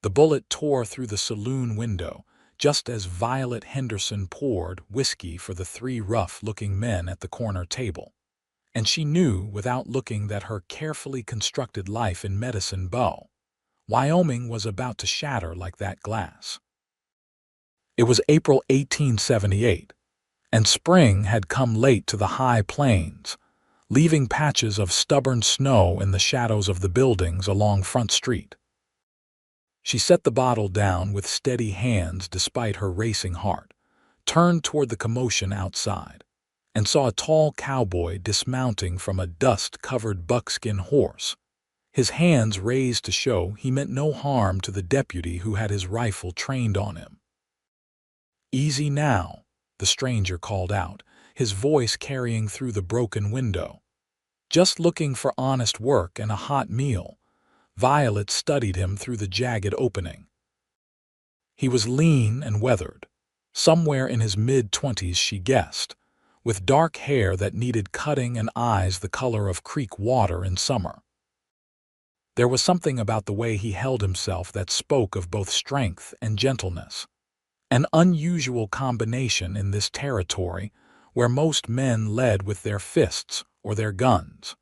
The bullet tore through the saloon window, just as Violet Henderson poured whiskey for the three rough-looking men at the corner table. And she knew without looking that her carefully constructed life in Medicine Bow, Wyoming was about to shatter like that glass. It was April 1878, and spring had come late to the high plains, leaving patches of stubborn snow in the shadows of the buildings along Front Street. She set the bottle down with steady hands despite her racing heart, turned toward the commotion outside, and saw a tall cowboy dismounting from a dust-covered buckskin horse, his hands raised to show he meant no harm to the deputy who had his rifle trained on him. "Easy now," the stranger called out, his voice carrying through the broken window. "Just looking for honest work and a hot meal." Violet studied him through the jagged opening. He was lean and weathered, somewhere in his mid-20s she guessed, with dark hair that needed cutting and eyes the color of creek water in summer. There was something about the way he held himself that spoke of both strength and gentleness, an unusual combination in this territory where most men led with their fists or their guns.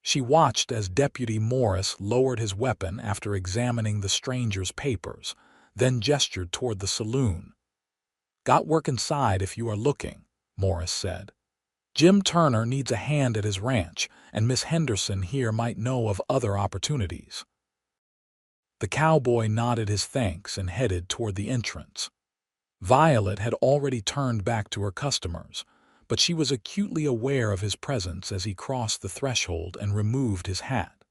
She watched as Deputy Morris lowered his weapon after examining the stranger's papers, then gestured toward the saloon. "Got work inside if you are looking," Morris said. "Jim Turner needs a hand at his ranch, and Miss Henderson here might know of other opportunities." The cowboy nodded his thanks and headed toward the entrance. Violet had already turned back to her customers, but she was acutely aware of his presence as he crossed the threshold and removed his hat.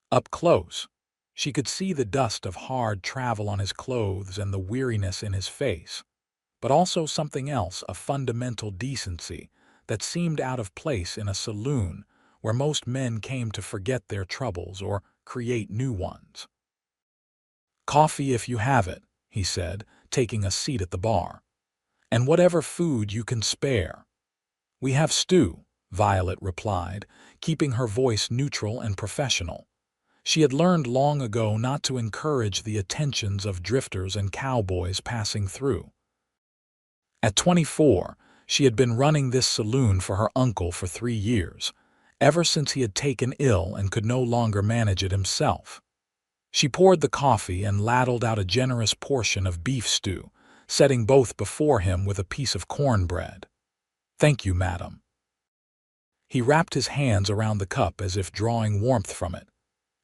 Up close, she could see the dust of hard travel on his clothes and the weariness in his face, but also something else, a fundamental decency that seemed out of place in a saloon where most men came to forget their troubles or create new ones. "Coffee if you have it," he said, taking a seat at the bar. "And whatever food you can spare." "We have stew," Violet replied, keeping her voice neutral and professional. She had learned long ago not to encourage the attentions of drifters and cowboys passing through. At 24, she had been running this saloon for her uncle for 3 years, ever since he had taken ill and could no longer manage it himself. She poured the coffee and ladled out a generous portion of beef stew, setting both before him with a piece of cornbread. "Thank you, madam." He wrapped his hands around the cup as if drawing warmth from it.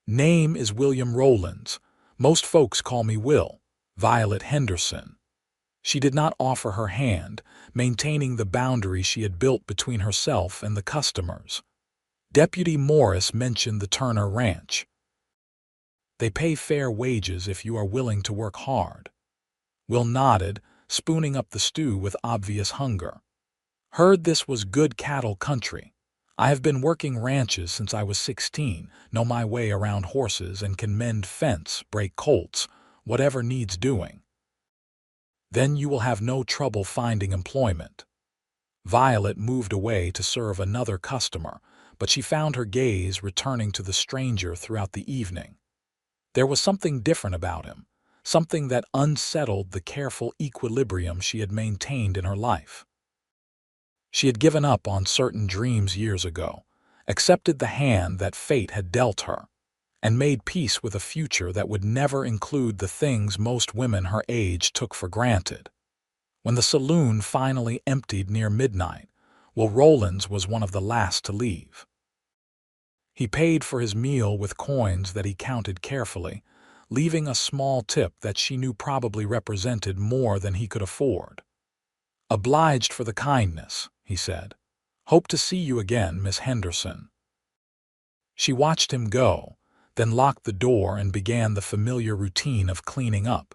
"Name is William Rowlands. Most folks call me Will. Violet Henderson." She did not offer her hand, maintaining the boundary she had built between herself and the customers. Deputy Morris mentioned the Turner Ranch. "They pay fair wages if you are willing to work hard." Will nodded, spooning up the stew with obvious hunger. "Heard this was good cattle country. I have been working ranches since I was 16, know my way around horses and can mend fence, break colts, whatever needs doing." "Then you will have no trouble finding employment." Violet moved away to serve another customer, but she found her gaze returning to the stranger throughout the evening. There was something different about him, something that unsettled the careful equilibrium she had maintained in her life. She had given up on certain dreams years ago, accepted the hand that fate had dealt her, and made peace with a future that would never include the things most women her age took for granted. When the saloon finally emptied near midnight, Will Rowlands was one of the last to leave. He paid for his meal with coins that he counted carefully, leaving a small tip that she knew probably represented more than he could afford. "Obliged for the kindness," he said. "Hope to see you again, Miss Henderson." She watched him go, then locked the door and began the familiar routine of cleaning up.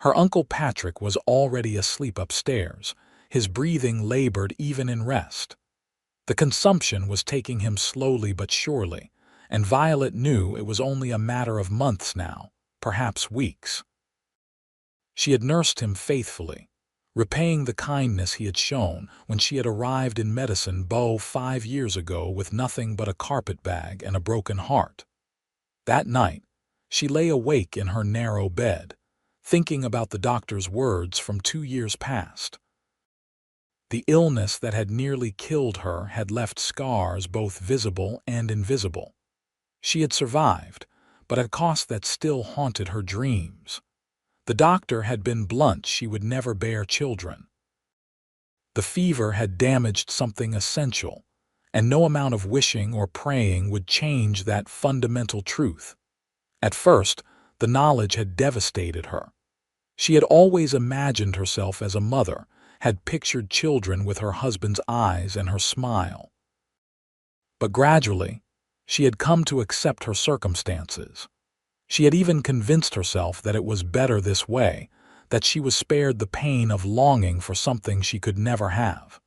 Her Uncle Patrick was already asleep upstairs, his breathing labored even in rest. The consumption was taking him slowly but surely, and Violet knew it was only a matter of months now, perhaps weeks. She had nursed him faithfully, repaying the kindness he had shown when she had arrived in Medicine Bow 5 years ago with nothing but a carpetbag and a broken heart. That night, She lay awake in her narrow bed, thinking about the doctor's words from 2 years past. The illness that had nearly killed her had left scars both visible and invisible. She had survived, but at a cost that still haunted her dreams. The doctor had been blunt: she would never bear children. The fever had damaged something essential, and no amount of wishing or praying would change that fundamental truth. At first, the knowledge had devastated her. She had always imagined herself as a mother, had pictured children with her husband's eyes and her smile. But gradually, she had come to accept her circumstances. She had even convinced herself that it was better this way, that she was spared the pain of longing for something she could never have.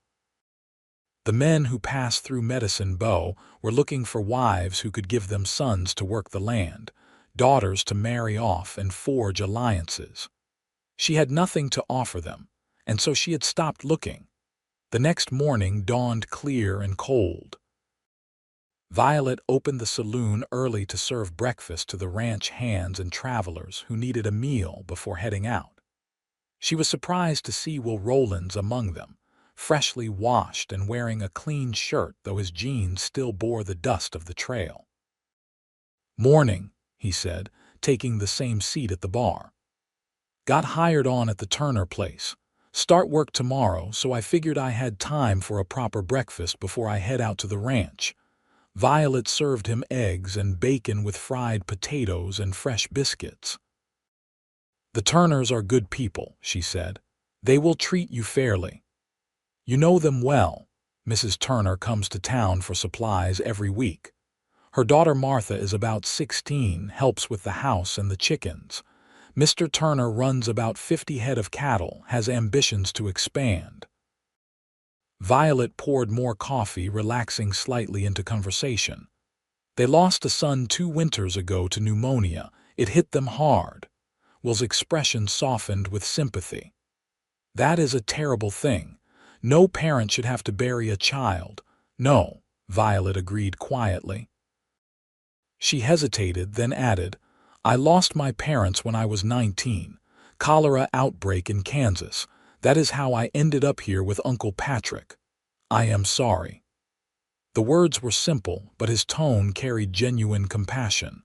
The men who passed through Medicine Bow were looking for wives who could give them sons to work the land, daughters to marry off and forge alliances. She had nothing to offer them, and so she had stopped looking. The next morning dawned clear and cold. Violet opened the saloon early to serve breakfast to the ranch hands and travelers who needed a meal before heading out. She was surprised to see Will Rowlands among them, freshly washed and wearing a clean shirt, though his jeans still bore the dust of the trail. "Morning," he said, taking the same seat at the bar. "Got hired on at the Turner place. Start work tomorrow, so I figured I had time for a proper breakfast before I head out to the ranch." Violet served him eggs and bacon with fried potatoes and fresh biscuits. "The Turners are good people," she said. "They will treat you fairly. You know them well. Mrs. Turner comes to town for supplies every week. Her daughter Martha is about 16, helps with the house and the chickens. Mr. Turner runs about 50 head of cattle, has ambitions to expand." Violet poured more coffee, relaxing slightly into conversation. "They lost a son 2 winters ago to pneumonia. It hit them hard." Will's expression softened with sympathy. "That is a terrible thing. No parent should have to bury a child." "No," Violet agreed quietly. She hesitated, then added, "I lost my parents when I was 19. Cholera outbreak in Kansas. That is how I ended up here with Uncle Patrick. I am sorry." The words were simple, but his tone carried genuine compassion.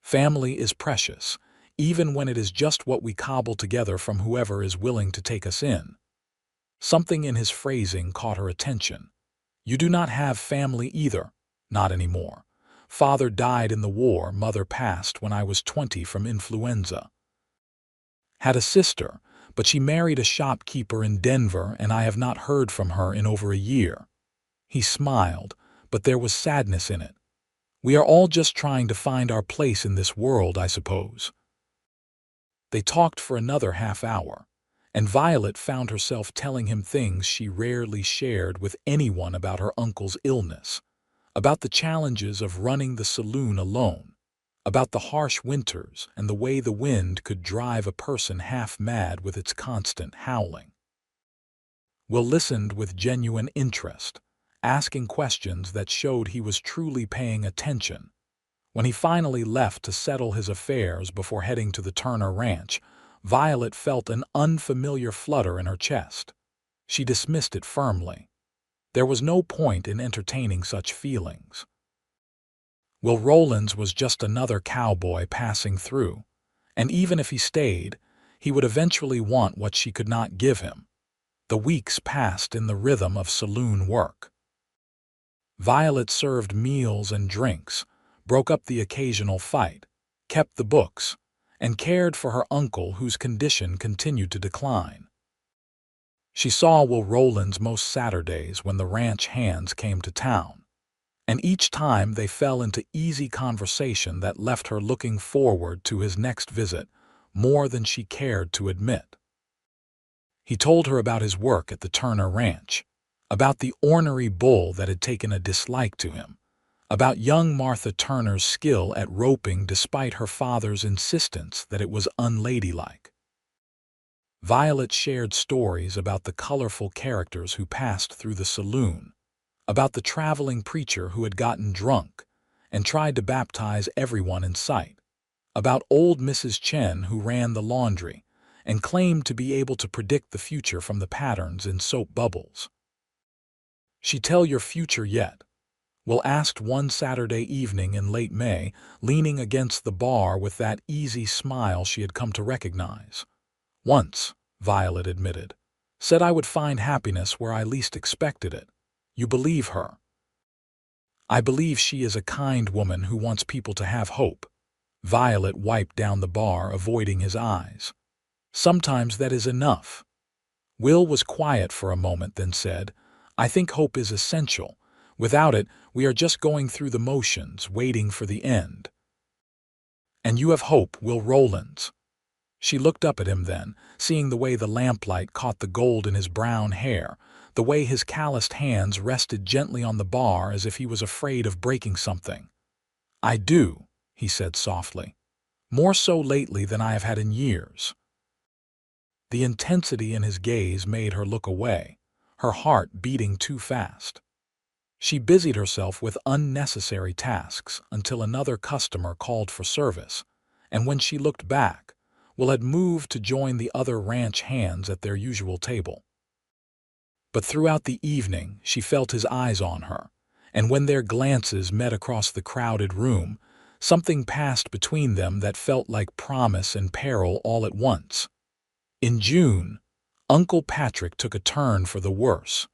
Family is precious, even when it is just what we cobble together from whoever is willing to take us in. Something in his phrasing caught her attention. "You do not have family either?" "Not anymore. Father died in the war, mother passed when I was 20 from influenza. Had a sister, but she married a shopkeeper in Denver and I have not heard from her in over a year." He smiled, but there was sadness in it. "We are all just trying to find our place in this world, I suppose." They talked for another half-hour, and Violet found herself telling him things she rarely shared with anyone about her uncle's illness, about the challenges of running the saloon alone, about the harsh winters and the way the wind could drive a person half-mad with its constant howling. Will listened with genuine interest, asking questions that showed he was truly paying attention. When he finally left to settle his affairs before heading to the Turner Ranch, Violet felt an unfamiliar flutter in her chest. She dismissed it firmly. There was no point in entertaining such feelings. Will Rowlands was just another cowboy passing through, and even if he stayed, he would eventually want what she could not give him. The weeks passed in the rhythm of saloon work. Violet served meals and drinks, broke up the occasional fight, kept the books, and cared for her uncle whose condition continued to decline. She saw Will Rowlands most Saturdays when the ranch hands came to town, and each time they fell into easy conversation that left her looking forward to his next visit more than she cared to admit. He told her about his work at the Turner Ranch, about the ornery bull that had taken a dislike to him, about young Martha Turner's skill at roping despite her father's insistence that it was unladylike. Violet shared stories about the colorful characters who passed through the saloon, about the traveling preacher who had gotten drunk and tried to baptize everyone in sight. about old Mrs. Chen who ran the laundry and claimed to be able to predict the future from the patterns in soap bubbles. "She tell your future yet?" Will asked one Saturday evening in late May, leaning against the bar with that easy smile she had come to recognize. "Once," Violet admitted. "Said I would find happiness where I least expected it. You believe her?" "I believe she is a kind woman who wants people to have hope." Violet wiped down the bar, avoiding his eyes. "Sometimes that is enough." Will was quiet for a moment, then said, "I think hope is essential. Without it, we are just going through the motions, waiting for the end." "And you have hope, Will Rowlands?" She looked up at him then, seeing the way the lamplight caught the gold in his brown hair, the way his calloused hands rested gently on the bar as if he was afraid of breaking something. "I do," he said softly. "More so lately than I have had in years." The intensity in his gaze made her look away, her heart beating too fast. She busied herself with unnecessary tasks until another customer called for service, and when she looked back, Will had moved to join the other ranch hands at their usual table. But throughout the evening she felt his eyes on her, and when their glances met across the crowded room, something passed between them that felt like promise and peril all at once. In June, Uncle Patrick took a turn for the worse.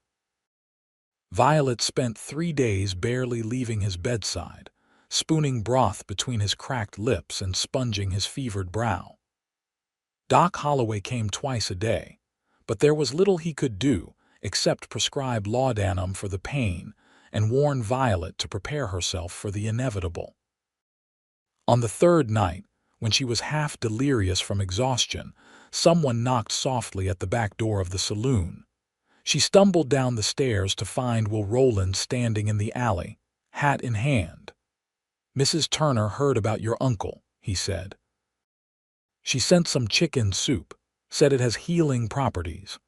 Violet spent 3 days barely leaving his bedside, spooning broth between his cracked lips and sponging his fevered brow. Doc Holloway came twice a day, but there was little he could do except prescribe laudanum for the pain and warn Violet to prepare herself for the inevitable. On the third night, when she was half delirious from exhaustion, someone knocked softly at the back door of the saloon. She stumbled down the stairs to find Will Rowlands standing in the alley, hat in hand. "Mrs. Turner heard about your uncle," he said. "She sent some chicken soup, said it has healing properties,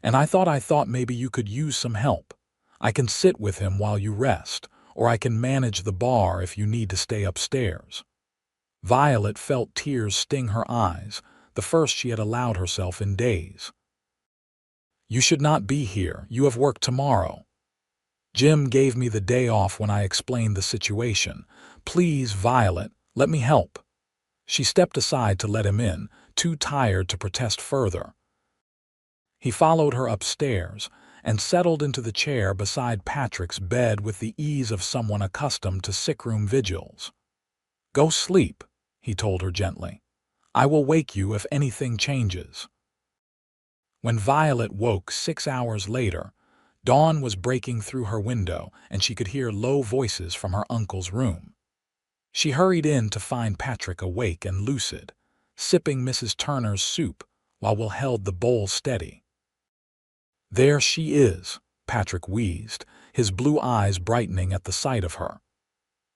and I thought maybe you could use some help. I can sit with him while you rest, or I can manage the bar if you need to stay upstairs." Violet felt tears sting her eyes, the first she had allowed herself in days. "You should not be here. You have work tomorrow. Jim gave me the day off when I explained the situation. Please, Violet, let me help." She stepped aside to let him in, too tired to protest further. He followed her upstairs and settled into the chair beside Patrick's bed with the ease of someone accustomed to sickroom vigils. "Go sleep," he told her gently. "I will wake you if anything changes." When Violet woke 6 hours later, dawn was breaking through her window and she could hear low voices from her uncle's room. She hurried in to find Patrick awake and lucid, sipping Mrs. Turner's soup while Will held the bowl steady. "There she is," Patrick wheezed, his blue eyes brightening at the sight of her.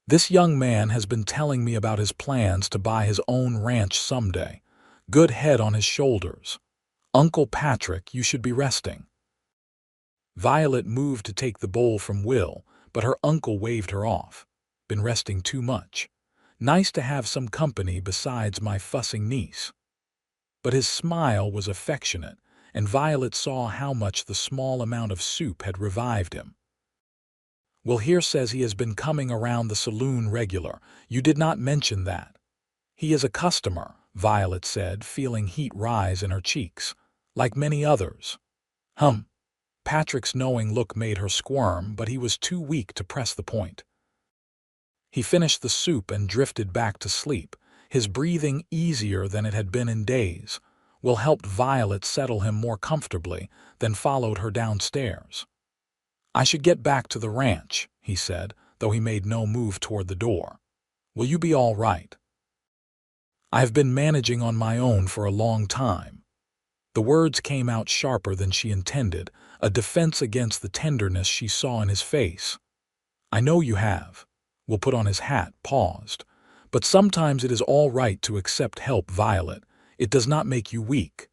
"This young man has been telling me about his plans to buy his own ranch someday. Good head on his shoulders. Uncle Patrick, you should be resting." Violet moved to take the bowl from Will, but her uncle waved her off. "Been resting too much. Nice to have some company besides my fussing niece." But his smile was affectionate, and Violet saw how much the small amount of soup had revived him. "Will here says he has been coming around the saloon regular. You did not mention that." "He is a customer," Violet said, feeling heat rise in her cheeks, "like many others." Patrick's knowing look made her squirm, but he was too weak to press the point. He finished the soup and drifted back to sleep, his breathing easier than it had been in days. Will helped Violet settle him more comfortably, then followed her downstairs. "I should get back to the ranch," he said, though he made no move toward the door. "Will you be all right?" "I have been managing on my own for a long time." The words came out sharper than she intended, a defense against the tenderness she saw in his face. "I know you have." Will put on his hat, paused. "But sometimes it is all right to accept help, Violet. It does not make you weak."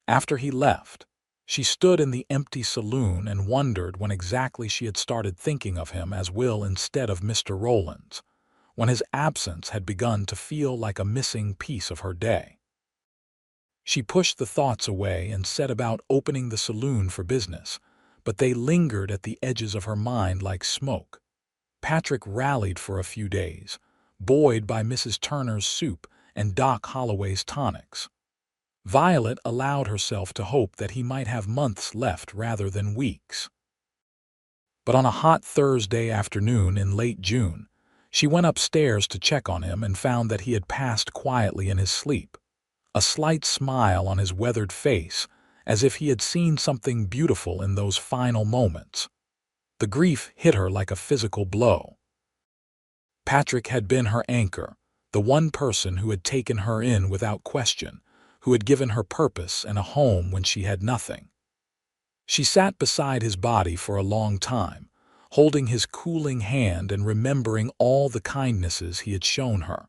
After he left, she stood in the empty saloon and wondered when exactly she had started thinking of him as Will instead of Mr. Rowlands. when his absence had begun to feel like a missing piece of her day. She pushed the thoughts away and set about opening the saloon for business, but they lingered at the edges of her mind like smoke. Patrick rallied for a few days, buoyed by Mrs. Turner's soup and Doc Holloway's tonics. Violet allowed herself to hope that he might have months left rather than weeks. But on a hot Thursday afternoon in late June, she went upstairs to check on him and found that he had passed quietly in his sleep, a slight smile on his weathered face, as if he had seen something beautiful in those final moments. The grief hit her like a physical blow. Patrick had been her anchor, the one person who had taken her in without question, who had given her purpose and a home when she had nothing. She sat beside his body for a long time, holding his cooling hand and remembering all the kindnesses he had shown her.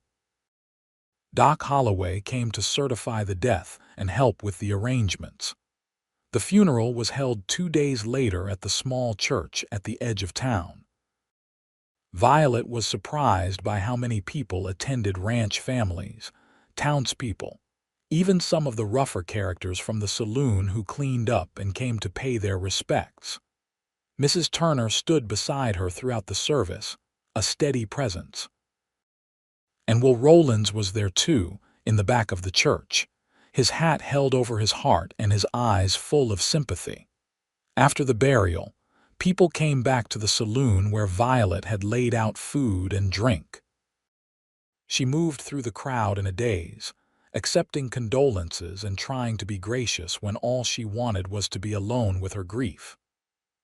Doc Holloway came to certify the death and help with the arrangements. The funeral was held 2 days later at the small church at the edge of town. Violet was surprised by how many people attended: ranch families, townspeople, even some of the rougher characters from the saloon who cleaned up and came to pay their respects. Mrs. Turner stood beside her throughout the service, a steady presence. And Will Rowlands was there too, in the back of the church, his hat held over his heart and his eyes full of sympathy. After the burial, people came back to the saloon where Violet had laid out food and drink. She moved through the crowd in a daze, accepting condolences and trying to be gracious when all she wanted was to be alone with her grief.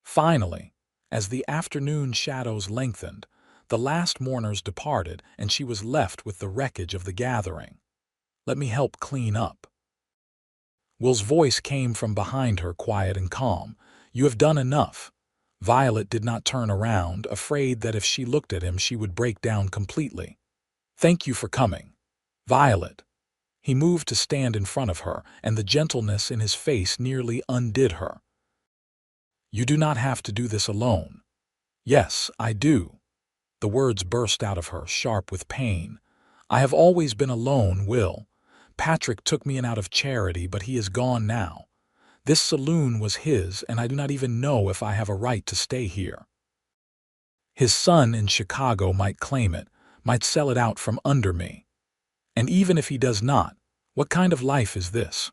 Finally, as the afternoon shadows lengthened, the last mourners departed and she was left with the wreckage of the gathering. "Let me help clean up." Will's voice came from behind her, quiet and calm. "You have done enough." Violet did not turn around, afraid that if she looked at him she would break down completely. "Thank you for coming, Violet." He moved to stand in front of her, and the gentleness in his face nearly undid her. "You do not have to do this alone." "Yes, I do." The words burst out of her, sharp with pain. "I have always been alone, Will. Patrick took me in out of charity, but he is gone now. This saloon was his, and I do not even know if I have a right to stay here. His son in Chicago might claim it, might sell it out from under me. And even if he does not, what kind of life is this?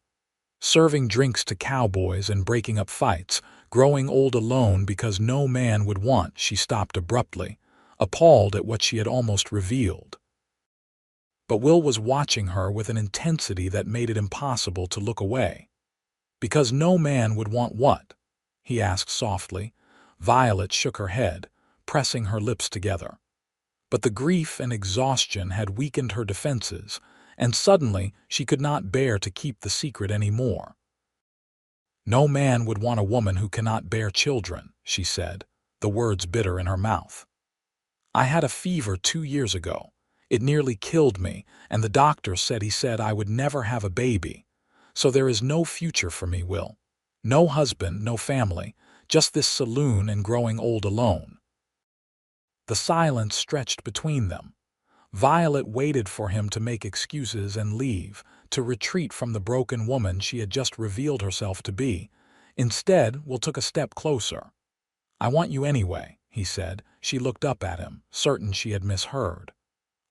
Serving drinks to cowboys and breaking up fights, growing old alone because no man would want." She stopped abruptly, appalled at what she had almost revealed. But Will was watching her with an intensity that made it impossible to look away. "Because no man would want what?" he asked softly. Violet shook her head, pressing her lips together. But the grief and exhaustion had weakened her defenses, and suddenly she could not bear to keep the secret any more. "No man would want a woman who cannot bear children," she said, the words bitter in her mouth. "I had a fever 2 years ago. It nearly killed me, and the doctor said I would never have a baby. So there is no future for me, Will. No husband, no family, just this saloon and growing old alone." The silence stretched between them. Violet waited for him to make excuses and leave, to retreat from the broken woman she had just revealed herself to be. Instead, Will took a step closer. "I want you anyway," he said. She looked up at him, certain she had misheard.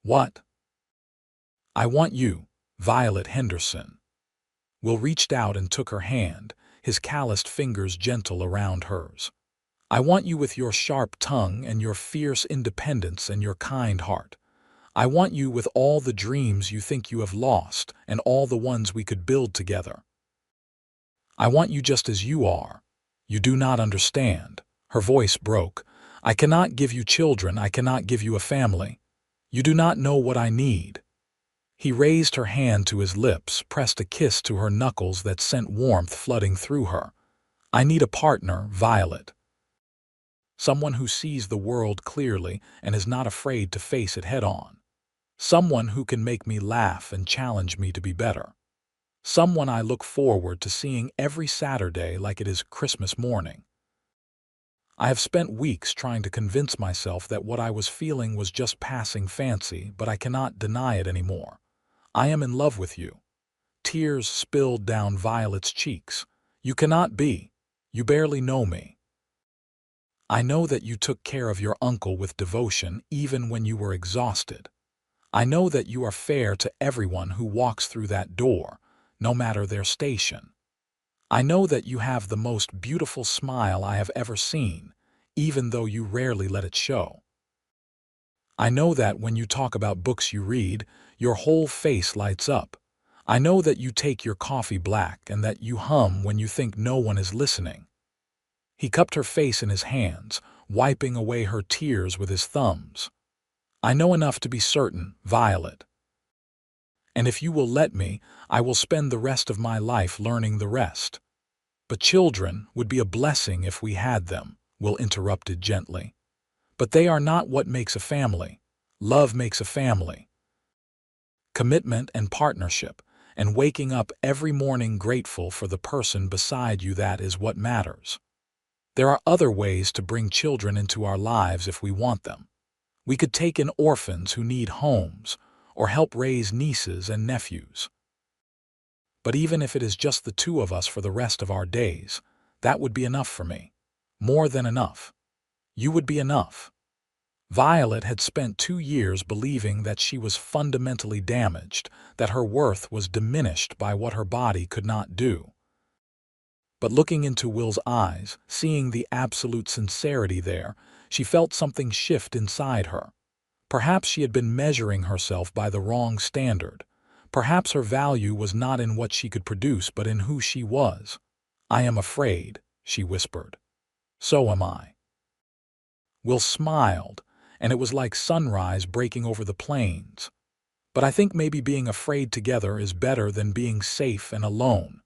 "What?" "I want you, Violet Henderson." Will reached out and took her hand, his calloused fingers gentle around hers. "I want you with your sharp tongue and your fierce independence and your kind heart. I want you with all the dreams you think you have lost and all the ones we could build together. I want you just as you are. You do not understand." Her voice broke. "I cannot give you children. I cannot give you a family. You do not know what I need." He raised her hand to his lips, pressed a kiss to her knuckles that sent warmth flooding through her. "I need a partner, Violet. Someone who sees the world clearly and is not afraid to face it head-on. Someone who can make me laugh and challenge me to be better. Someone I look forward to seeing every Saturday like it is Christmas morning." I have spent weeks trying to convince myself that what I was feeling was just passing fancy, but I cannot deny it anymore. I am in love with you." Tears spilled down Violet's cheeks. "You cannot be. You barely know me. I know that you took care of your uncle with devotion even when you were exhausted. I know that you are fair to everyone who walks through that door, no matter their station. I know that you have the most beautiful smile I have ever seen, even though you rarely let it show. I know that when you talk about books you read, your whole face lights up. I know that you take your coffee black and that you hum when you think no one is listening." He cupped her face in his hands, wiping away her tears with his thumbs. "I know enough to be certain, Violet. And if you will let me, I will spend the rest of my life learning the rest." "But children would be a blessing if we had them," Will interrupted gently. "But they are not what makes a family. Love makes a family. Commitment and partnership, and waking up every morning grateful for the person beside you, that is what matters. There are other ways to bring children into our lives if we want them. We could take in orphans who need homes, or help raise nieces and nephews. But even if it is just the two of us for the rest of our days, that would be enough for me. More than enough. You would be enough." Violet had spent 2 years believing that she was fundamentally damaged, that her worth was diminished by what her body could not do. But looking into Will's eyes, seeing the absolute sincerity there, she felt something shift inside her. Perhaps she had been measuring herself by the wrong standard. Perhaps her value was not in what she could produce, but in who she was. "I am afraid," she whispered. "So am I." Will smiled, and it was like sunrise breaking over the plains. "But I think maybe being afraid together is better than being safe and alone."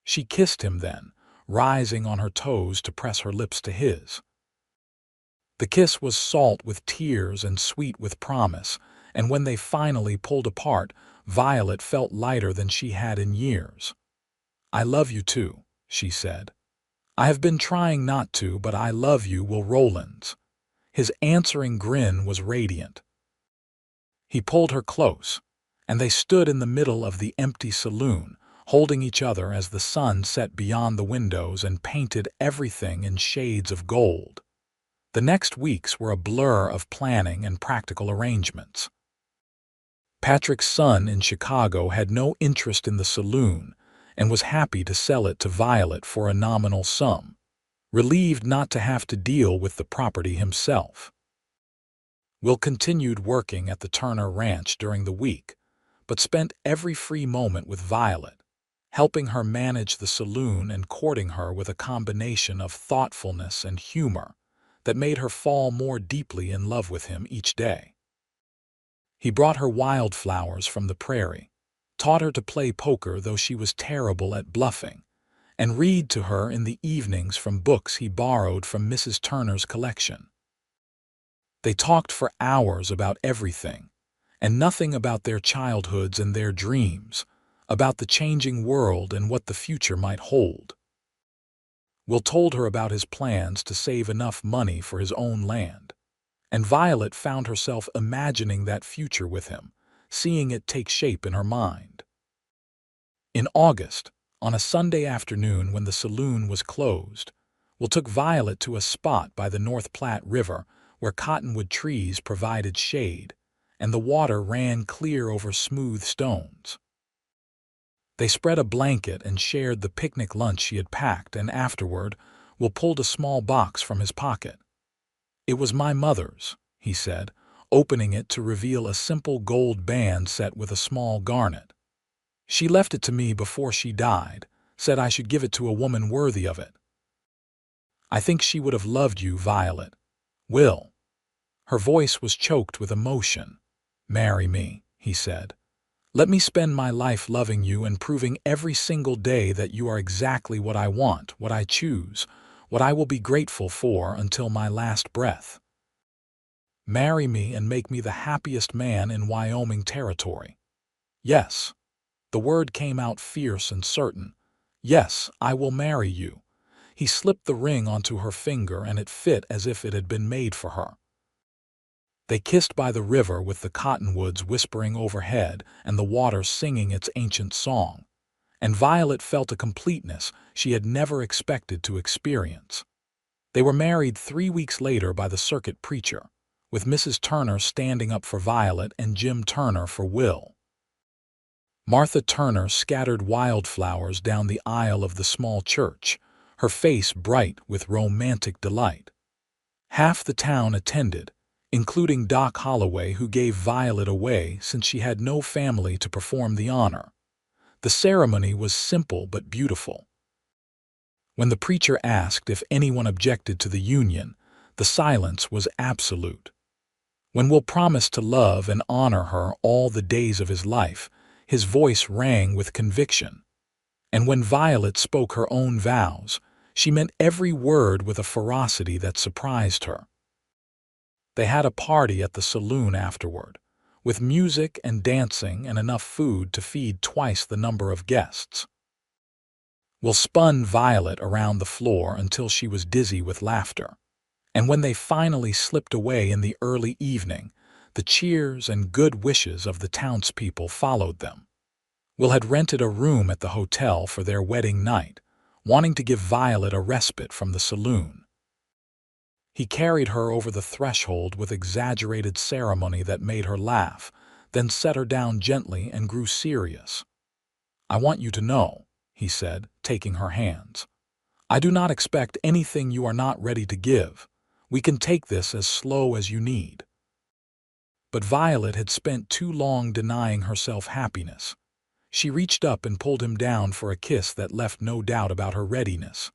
She kissed him then, rising on her toes to press her lips to his. The kiss was salt with tears and sweet with promise, and when they finally pulled apart, Violet felt lighter than she had in years. "I love you too," she said. "I have been trying not to, but I love you, Will Rowlands." His answering grin was radiant. He pulled her close, and they stood in the middle of the empty saloon, holding each other as the sun set beyond the windows and painted everything in shades of gold. The next weeks were a blur of planning and practical arrangements. Patrick's son in Chicago had no interest in the saloon and was happy to sell it to Violet for a nominal sum, relieved not to have to deal with the property himself. Will continued working at the Turner Ranch during the week, but spent every free moment with Violet, helping her manage the saloon and courting her with a combination of thoughtfulness and humor that made her fall more deeply in love with him each day. He brought her wildflowers from the prairie, taught her to play poker though she was terrible at bluffing, and read to her in the evenings from books he borrowed from Mrs. Turner's collection. They talked for hours about everything, and nothing about their childhoods and their dreams, about the changing world and what the future might hold. Will told her about his plans to save enough money for his own land, and Violet found herself imagining that future with him, seeing it take shape in her mind. In August, on a Sunday afternoon when the saloon was closed, Will took Violet to a spot by the North Platte River where cottonwood trees provided shade, and the water ran clear over smooth stones. They spread a blanket and shared the picnic lunch she had packed, and afterward, Will pulled a small box from his pocket. "It was my mother's," he said, opening it to reveal a simple gold band set with a small garnet. "She left it to me before she died, said I should give it to a woman worthy of it. I think she would have loved you, Violet. Will." Her voice was choked with emotion. "Marry me," he said. "Let me spend my life loving you and proving every single day that you are exactly what I want, what I choose, what I will be grateful for until my last breath. Marry me and make me the happiest man in Wyoming territory. Yes." The word came out fierce and certain. "Yes, I will marry you." He slipped the ring onto her finger and it fit as if it had been made for her. They kissed by the river with the cottonwoods whispering overhead and the water singing its ancient song. And Violet felt a completeness she had never expected to experience. They were married 3 weeks later by the circuit preacher, with Mrs. Turner standing up for Violet and Jim Turner for Will. Martha Turner scattered wildflowers down the aisle of the small church, her face bright with romantic delight. Half the town attended, including Doc Holloway, who gave Violet away since she had no family to perform the honor. The ceremony was simple but beautiful. When the preacher asked if anyone objected to the union, the silence was absolute. When Will promised to love and honor her all the days of his life, his voice rang with conviction. And when Violet spoke her own vows, she meant every word with a ferocity that surprised her. They had a party at the saloon afterward, with music and dancing and enough food to feed twice the number of guests. Will spun Violet around the floor until she was dizzy with laughter, and when they finally slipped away in the early evening, the cheers and good wishes of the townspeople followed them. Will had rented a room at the hotel for their wedding night, wanting to give Violet a respite from the saloon. He carried her over the threshold with exaggerated ceremony that made her laugh, then set her down gently and grew serious. "I want you to know," he said, taking her hands. "I do not expect anything you are not ready to give. We can take this as slow as you need." But Violet had spent too long denying herself happiness. She reached up and pulled him down for a kiss that left no doubt about her readiness.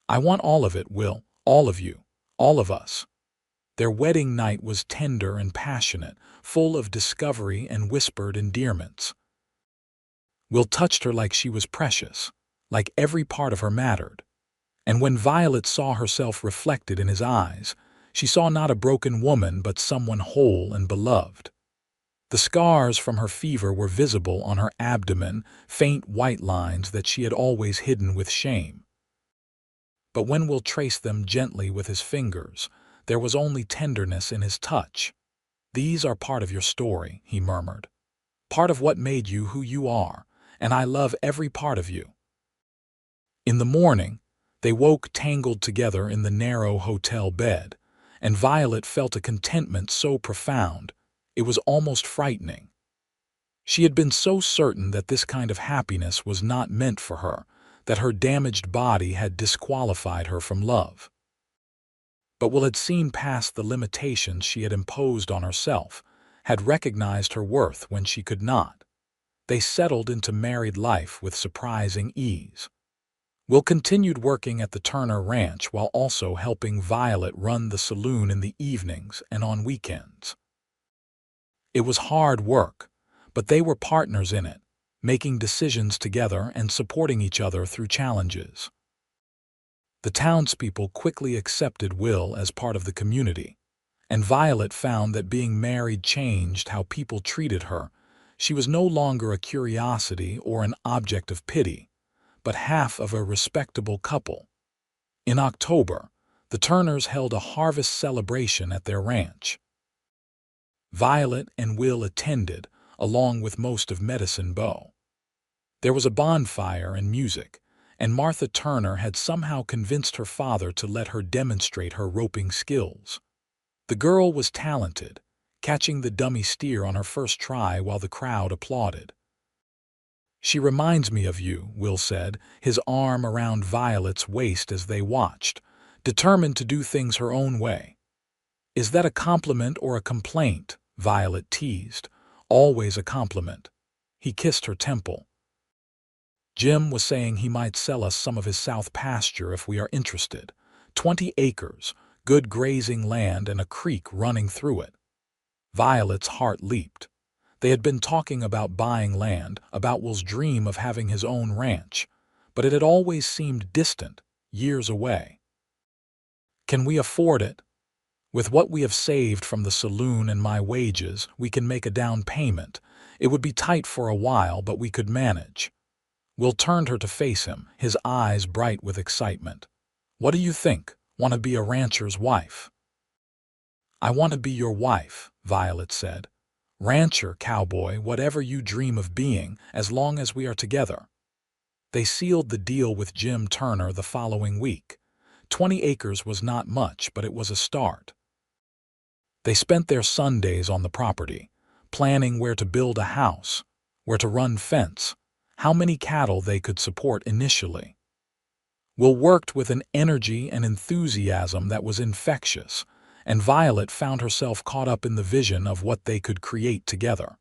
"I want all of it, Will, all of you, all of us." Their wedding night was tender and passionate, full of discovery and whispered endearments. Will touched her like she was precious, like every part of her mattered. And when Violet saw herself reflected in his eyes, she saw not a broken woman but someone whole and beloved. The scars from her fever were visible on her abdomen, faint white lines that she had always hidden with shame. But when Will traced them gently with his fingers, there was only tenderness in his touch. "These are part of your story," he murmured. "Part of what made you who you are, and I love every part of you." In the morning, they woke tangled together in the narrow hotel bed, and Violet felt a contentment so profound, it was almost frightening. She had been so certain that this kind of happiness was not meant for her, that her damaged body had disqualified her from love. But Will had seen past the limitations she had imposed on herself, had recognized her worth when she could not. They settled into married life with surprising ease. Will continued working at the Turner Ranch while also helping Violet run the saloon in the evenings and on weekends. It was hard work, but they were partners in it, making decisions together and supporting each other through challenges. The townspeople quickly accepted Will as part of the community, and Violet found that being married changed how people treated her. She was no longer a curiosity or an object of pity, but half of a respectable couple. In October, the Turners held a harvest celebration at their ranch. Violet and Will attended, along with most of Medicine Bow. There was a bonfire and music, and Martha Turner had somehow convinced her father to let her demonstrate her roping skills. The girl was talented, catching the dummy steer on her first try while the crowd applauded. "She reminds me of you," Will said, his arm around Violet's waist as they watched, determined to do things her own way. "Is that a compliment or a complaint?" Violet teased. "Always a compliment." He kissed her temple. "Jim was saying he might sell us some of his south pasture if we are interested. 20 acres, good grazing land and a creek running through it." Violet's heart leaped. They had been talking about buying land, about Will's dream of having his own ranch, but it had always seemed distant, years away. "Can we afford it? With what we have saved from the saloon and my wages, we can make a down payment. It would be tight for a while, but we could manage." Will turned her to face him, his eyes bright with excitement. What do you think? Want to be a rancher's wife? I want to be your wife, Violet said. Rancher, cowboy, whatever you dream of being, as long as we are together. They sealed the deal with Jim Turner the following week. 20 acres was not much, but it was a start. They spent their Sundays on the property, planning where to build a house, where to run fence, how many cattle they could support initially. Will worked with an energy and enthusiasm that was infectious, and Violet found herself caught up in the vision of what they could create together.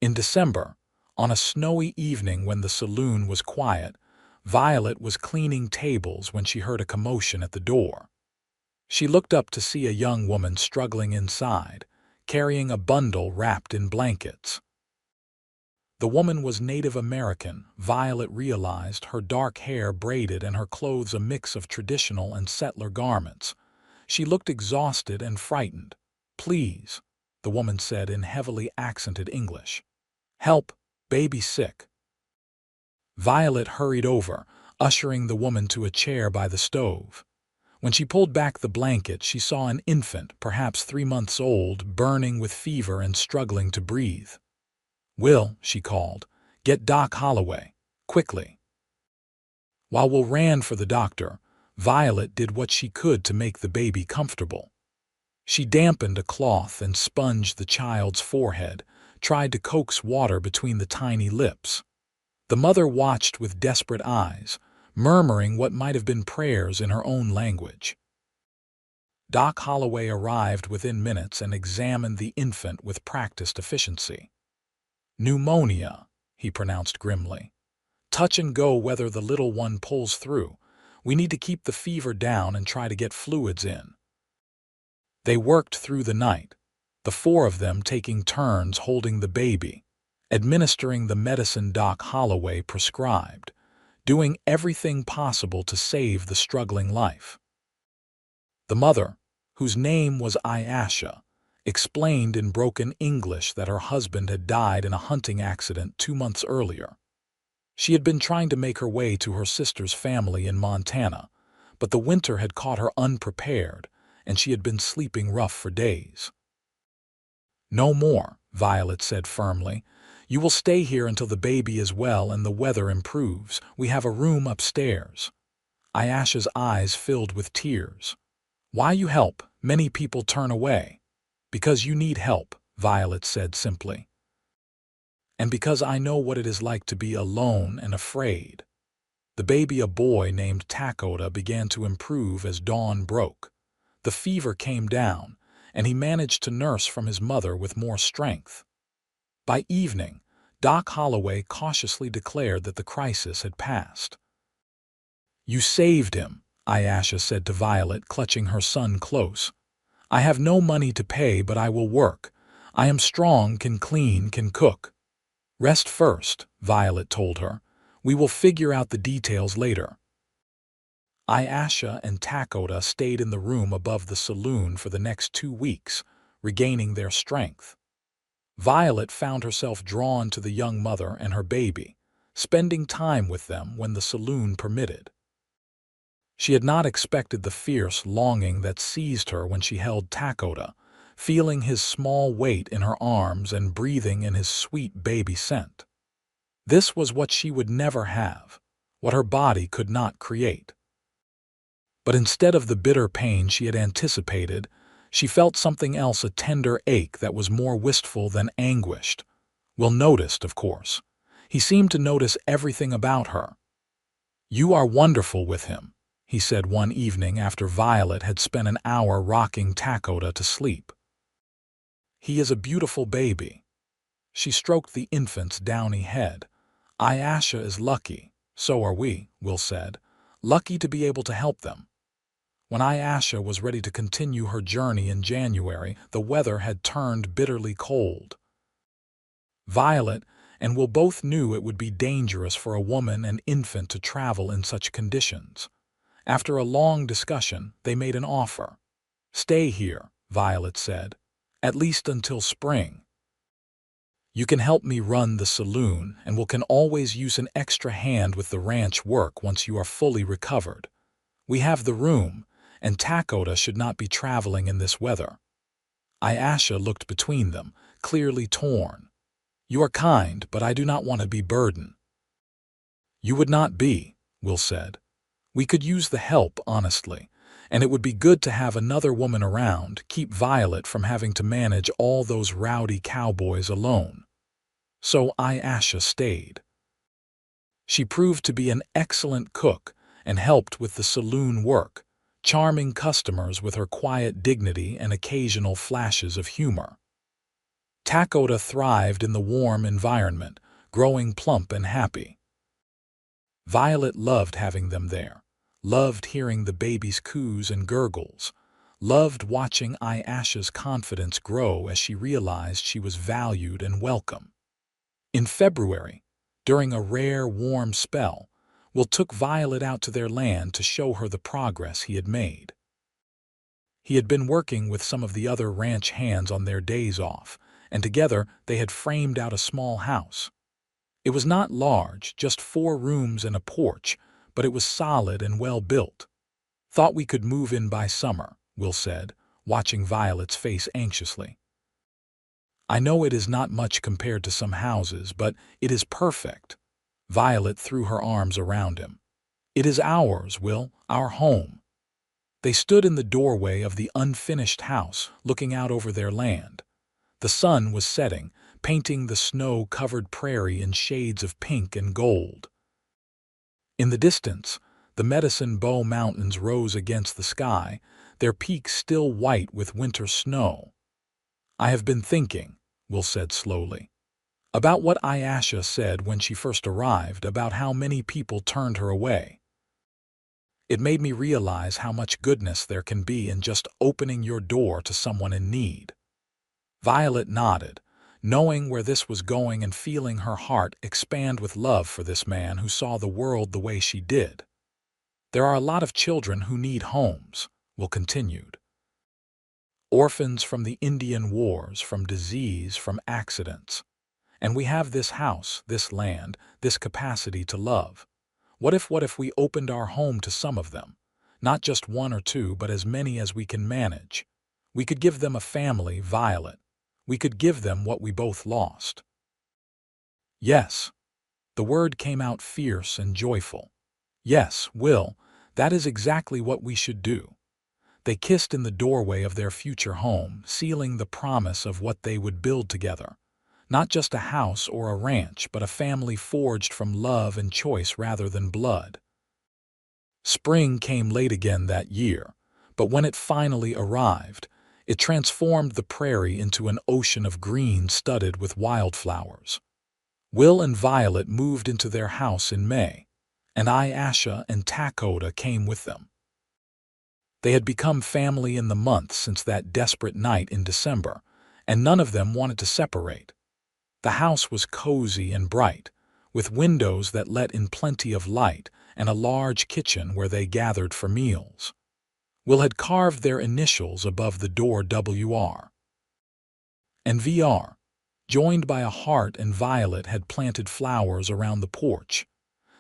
In December, on a snowy evening when the saloon was quiet, Violet was cleaning tables when she heard a commotion at the door. She looked up to see a young woman struggling inside, carrying a bundle wrapped in blankets. The woman was Native American. Violet realized, her dark hair braided and her clothes a mix of traditional and settler garments. She looked exhausted and frightened. "Please," the woman said in heavily accented English. "Help, baby sick." Violet hurried over, ushering the woman to a chair by the stove. When she pulled back the blanket, she saw an infant, perhaps 3 months old, burning with fever and struggling to breathe. "Will," she called, "get Doc Holloway, quickly." While Will ran for the doctor, Violet did what she could to make the baby comfortable. She dampened a cloth and sponged the child's forehead, tried to coax water between the tiny lips. The mother watched with desperate eyes, murmuring what might have been prayers in her own language. Doc Holloway arrived within minutes and examined the infant with practiced efficiency. "Pneumonia," he pronounced grimly. "Touch and go whether the little one pulls through. We need to keep the fever down and try to get fluids in." They worked through the night, the 4 of them taking turns holding the baby, administering the medicine Doc Holloway prescribed, doing everything possible to save the struggling life. The mother, whose name was Ayasha, explained in broken English that her husband had died in a hunting accident 2 months earlier. She had been trying to make her way to her sister's family in Montana, but the winter had caught her unprepared, and she had been sleeping rough for days. "No more," Violet said firmly. "You will stay here until the baby is well and the weather improves. We have a room upstairs." Ayasha's eyes filled with tears. "Why you help? Many people turn away." "Because you need help," Violet said simply. "And because I know what it is like to be alone and afraid." The baby, a boy named Takoda, began to improve as dawn broke. The fever came down, and he managed to nurse from his mother with more strength. By evening, Doc Holloway cautiously declared that the crisis had passed. "You saved him," Ayasha said to Violet, clutching her son close. "I have no money to pay, but I will work. I am strong, can clean, can cook." "Rest first," Violet told her. "We will figure out the details later." Ayasha and Takoda stayed in the room above the saloon for the next 2 weeks, regaining their strength. Violet found herself drawn to the young mother and her baby, spending time with them when the saloon permitted. She had not expected the fierce longing that seized her when she held Takoda, feeling his small weight in her arms and breathing in his sweet baby scent. This was what she would never have, what her body could not create. But instead of the bitter pain she had anticipated, she felt something else, a tender ache that was more wistful than anguished. Will noticed, of course. He seemed to notice everything about her. "You are wonderful with him," he said one evening after Violet had spent an hour rocking Takoda to sleep. "He is a beautiful baby." She stroked the infant's downy head. "Ayasha is lucky, so are we," Will said. "Lucky to be able to help them." When Ayasha was ready to continue her journey in January, the weather had turned bitterly cold. Violet and Will both knew it would be dangerous for a woman and infant to travel in such conditions. After a long discussion, they made an offer. "Stay here," Violet said, "at least until spring. You can help me run the saloon, and Will can always use an extra hand with the ranch work once you are fully recovered. We have the room, and Takoda should not be traveling in this weather. Ayasha looked between them, clearly torn. You are kind, but I do not want to be burden. You would not be, Will said. We could use the help, honestly, and it would be good to have another woman around, keep Violet from having to manage all those rowdy cowboys alone. So Ayasha stayed. She proved to be an excellent cook and helped with the saloon work, charming customers with her quiet dignity and occasional flashes of humor. Takoda thrived in the warm environment, growing plump and happy. Violet loved having them there, loved hearing the baby's coos and gurgles, loved watching Ayasha's confidence grow as she realized she was valued and welcome. In February, during a rare warm spell, Will took Violet out to their land to show her the progress he had made. He had been working with some of the other ranch hands on their days off, and together they had framed out a small house. It was not large, just 4 rooms and a porch, but it was solid and well built. Thought we could move in by summer, Will said, watching Violet's face anxiously. I know it is not much compared to some houses, but it is perfect. Violet threw her arms around him. It is ours, Will, our home. They stood in the doorway of the unfinished house, looking out over their land. The sun was setting, painting the snow-covered prairie in shades of pink and gold. In the distance, the Medicine Bow Mountains rose against the sky, their peaks still white with winter snow. I have been thinking, Will said slowly, about what Ayasha said when she first arrived about how many people turned her away. It made me realize how much goodness there can be in just opening your door to someone in need. Violet nodded, knowing where this was going and feeling her heart expand with love for this man who saw the world the way she did. There are a lot of children who need homes, Will continued. Orphans from the Indian wars, from disease, from accidents. And we have this house, this land, this capacity to love. What if we opened our home to some of them? Not just 1 or 2, but as many as we can manage. We could give them a family, Violet. We could give them what we both lost. Yes. The word came out fierce and joyful. Yes, Will, that is exactly what we should do. They kissed in the doorway of their future home, sealing the promise of what they would build together. Not just a house or a ranch, but a family forged from love and choice rather than blood. Spring came late again that year, but when it finally arrived, it transformed the prairie into an ocean of green studded with wildflowers. Will and Violet moved into their house in May, and Ayasha and Takoda came with them. They had become family in the months since that desperate night in December, and none of them wanted to separate. The house was cozy and bright, with windows that let in plenty of light and a large kitchen where they gathered for meals. Will had carved their initials above the door WR and VR, joined by a heart, and Violet had planted flowers around the porch.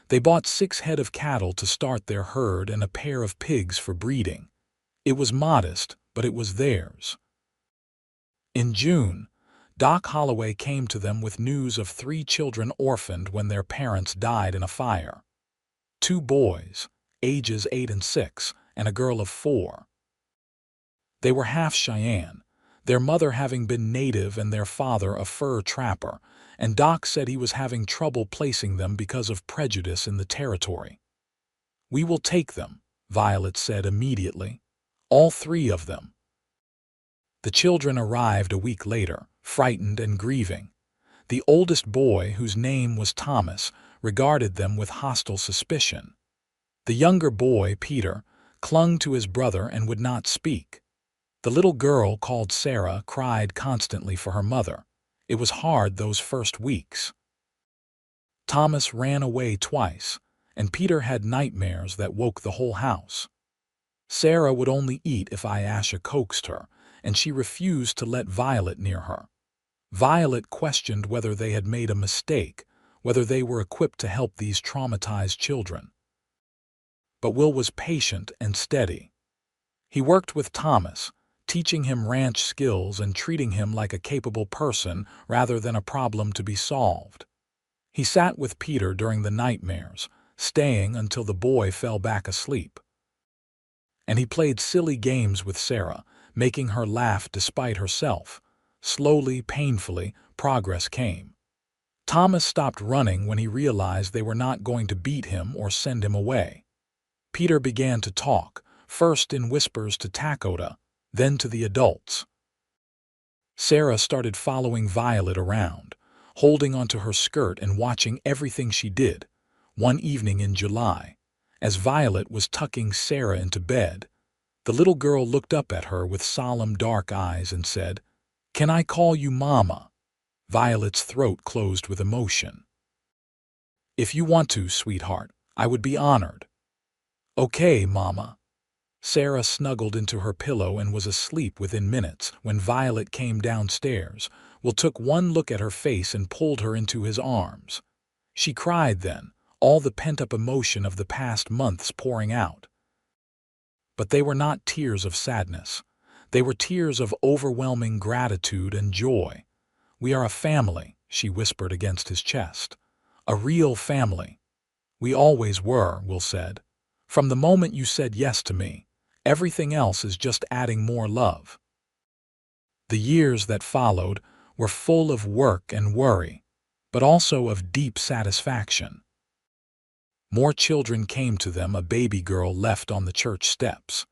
They bought 6 head of cattle to start their herd and a pair of pigs for breeding. It was modest, but it was theirs. In June, Doc Holloway came to them with news of 3 children orphaned when their parents died in a fire. 2 boys, ages 8 and 6, and a girl of 4. They were half Cheyenne, their mother having been native and their father a fur trapper, and Doc said he was having trouble placing them because of prejudice in the territory. We will take them, Violet said immediately. All 3 of them. The children arrived a week later, frightened and grieving. The oldest boy, whose name was Thomas, regarded them with hostile suspicion. The younger boy, Peter, clung to his brother and would not speak. The little girl, called Sarah, cried constantly for her mother. It was hard those first weeks. Thomas ran away twice, and Peter had nightmares that woke the whole house. Sarah would only eat if Ayasha coaxed her, and she refused to let Violet near her. Violet questioned whether they had made a mistake, whether they were equipped to help these traumatized children. but Will was patient and steady. He worked with Thomas, teaching him ranch skills and treating him like a capable person rather than a problem to be solved. He sat with Peter during the nightmares, staying until the boy fell back asleep. And he played silly games with Sarah, making her laugh despite herself. Slowly, painfully, progress came. Thomas stopped running when he realized they were not going to beat him or send him away. Peter began to talk, first in whispers to Dakota, then to the adults. Sarah started following Violet around, holding onto her skirt and watching everything she did. One evening in July, as Violet was tucking Sarah into bed, the little girl looked up at her with solemn dark eyes and said, "Can I call you Mama?" Violet's throat closed with emotion. "If you want to, sweetheart, I would be honored." "Okay, Mama." Sarah snuggled into her pillow and was asleep within minutes when Violet came downstairs. Will took one look at her face and pulled her into his arms. She cried then, all the pent-up emotion of the past months pouring out. But they were not tears of sadness. They were tears of overwhelming gratitude and joy. "We are a family," she whispered against his chest. "A real family." "We always were," Will said. "From the moment you said yes to me. Everything else is just adding more love." The years that followed were full of work and worry, but also of deep satisfaction. More children came to them, a baby girl left on the church steps,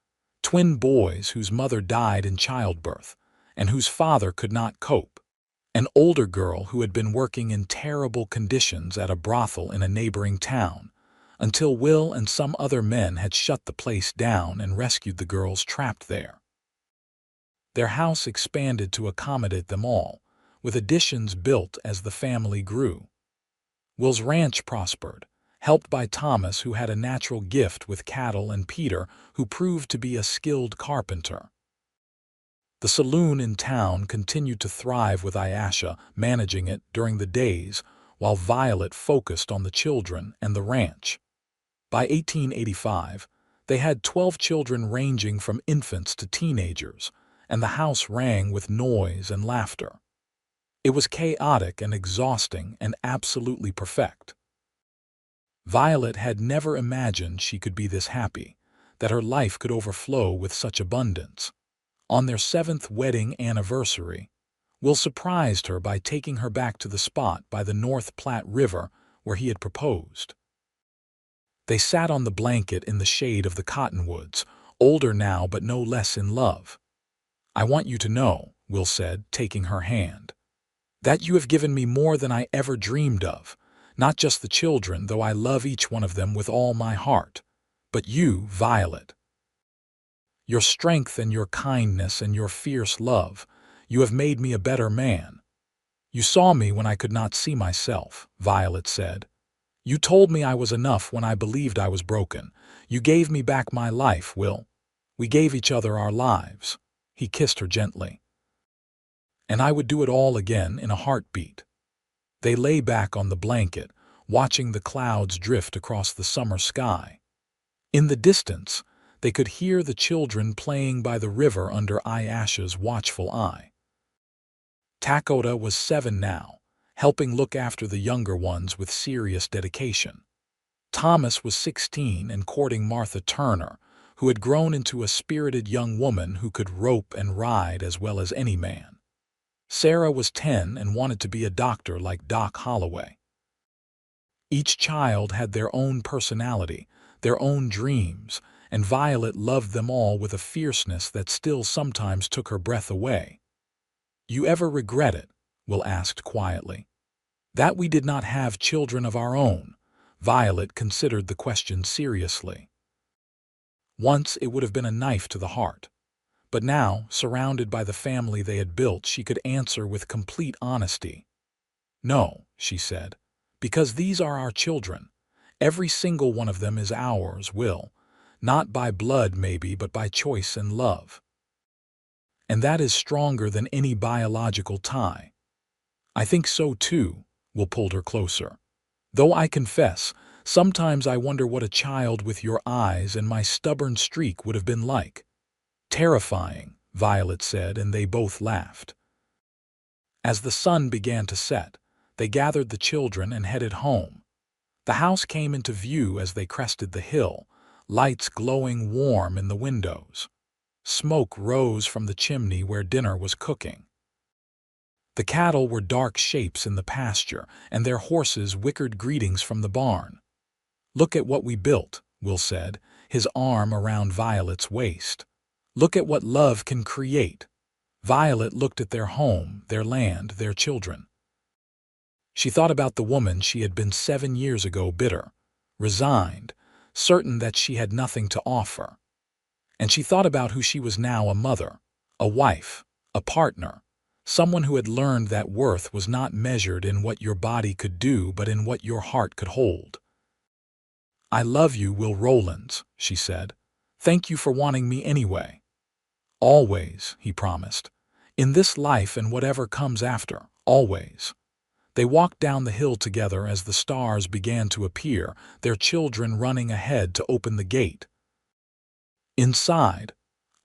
twin boys whose mother died in childbirth and whose father could not cope, an older girl who had been working in terrible conditions at a brothel in a neighboring town, until Will and some other men had shut the place down and rescued the girls trapped there. Their house expanded to accommodate them all, with additions built as the family grew. Will's ranch prospered, helped by Thomas, who had a natural gift with cattle, and Peter, who proved to be a skilled carpenter. The saloon in town continued to thrive with Ayesha managing it during the days, while Violet focused on the children and the ranch. By 1885, they had 12 children ranging from infants to teenagers, and the house rang with noise and laughter. It was chaotic and exhausting and absolutely perfect. Violet had never imagined she could be this happy, that her life could overflow with such abundance. On their 7th wedding anniversary, Will surprised her by taking her back to the spot by the North Platte River where he had proposed. They sat on the blanket in the shade of the cottonwoods, older now but no less in love. "I want you to know," Will said, taking her hand, "that you have given me more than I ever dreamed of, not just the children, though I love each one of them with all my heart, but you, Violet. Your strength and your kindness and your fierce love, you have made me a better man. You saw me when I could not see myself," Violet said. "You told me I was enough when I believed I was broken. You gave me back my life, Will. We gave each other our lives." He kissed her gently. "And I would do it all again in a heartbeat." They lay back on the blanket, watching the clouds drift across the summer sky. In the distance, they could hear the children playing by the river under Ayesha's watchful eye. Dakota was 7 now, helping look after the younger ones with serious dedication. Thomas was 16 and courting Martha Turner, who had grown into a spirited young woman who could rope and ride as well as any man. Sarah was 10 and wanted to be a doctor like Doc Holloway. Each child had their own personality, their own dreams, and Violet loved them all with a fierceness that still sometimes took her breath away. "You ever regret it?" Will asked quietly. "That we did not have children of our own?" Violet considered the question seriously. Once it would have been a knife to the heart. But now, surrounded by the family they had built, she could answer with complete honesty. "No," she said, "because these are our children. Every single one of them is ours, Will. Not by blood maybe, but by choice and love. And that is stronger than any biological tie." "I think so too," Will pulled her closer. "Though I confess, Sometimes I wonder what a child with your eyes and my stubborn streak would have been like." "Terrifying," Violet said, and they both laughed. As the sun began to set, they gathered the children and headed home. The house came into view as they crested the hill, lights glowing warm in the windows. Smoke rose from the chimney where dinner was cooking. The cattle were dark shapes in the pasture, and their horses whickered greetings from the barn. "Look at what we built," Will said, his arm around Violet's waist. "Look at what love can create." Violet looked at their home, their land, their children. She thought about the woman she had been 7 years ago, bitter, resigned, certain that she had nothing to offer. And she thought about who she was now, a mother, a wife, a partner, someone who had learned that worth was not measured in what your body could do but in what your heart could hold. "I love you, Will Rowlands," she said. "Thank you for wanting me anyway." "Always," he promised. "In this life and whatever comes after, always." They walked down the hill together as the stars began to appear, their children running ahead to open the gate. Inside,